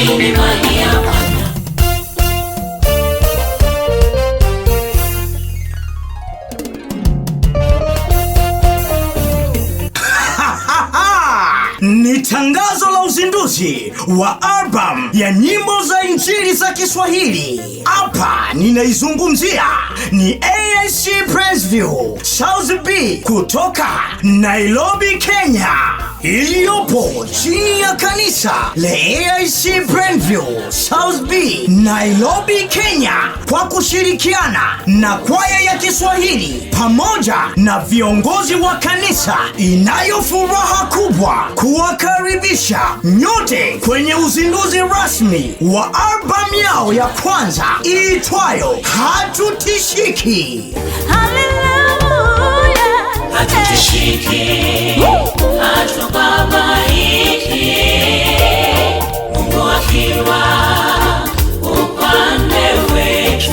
ni mali ya Bwana. Ni tangazo la uzinduzi wa album ya nyimbo za injili za Kiswahili. Hapa ninaizungumzia ni AIC Praiseville South B kutoka Nairobi, Kenya, iliyopo chini ya kanisa la AIC Praiseville South B Nairobi, Kenya, kwa kushirikiana na kwaya ya Kiswahili pamoja na viongozi wa kanisa. Inayo furaha kubwa kuwakaribisha nyote kwenye uzinduzi rasmi wa albamu yao ya kwanza iitwayo Hatutishiki. Haleluya, hatutishiki, hatubabaiki, Mungu akiwa upande wetu.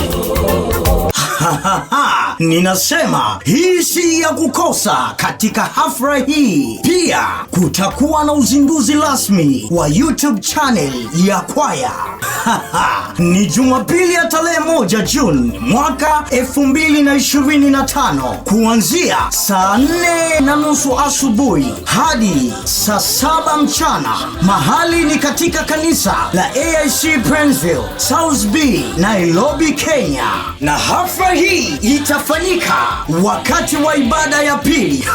Ninasema hii si ya kukosa katika hafla hii. Pia kutakuwa na uzinduzi rasmi wa YouTube channel ya kwaya. Ni Jumapili ya tarehe 1 Juni mwaka 2025 kuanzia saa 4:30 asubuhi hadi saa 7 mchana. Mahali ni katika kanisa la AIC Praiseville South B Nairobi, Kenya, na hafla hii itafanyika wakati wa ibada ya pili.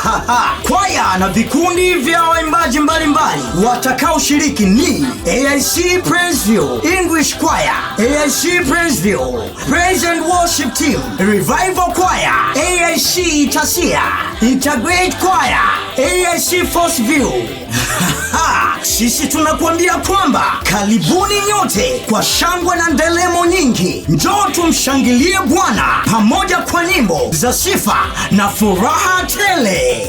Kwaya na vikundi vya waimbaji mbalimbali watakaoshiriki ni AIC Praiseville English Choir, AIC Praiseville Praise and Worship Team, Revival Choir, AIC Tasia, Integrate Choir, AIC Forceville. Sisi tunakuambia kwamba karibuni nyote kwa shangwe na ndelemo nyingi. Njoo tumshangilie Bwana pamoja kwa nyimbo za sifa na furaha tele.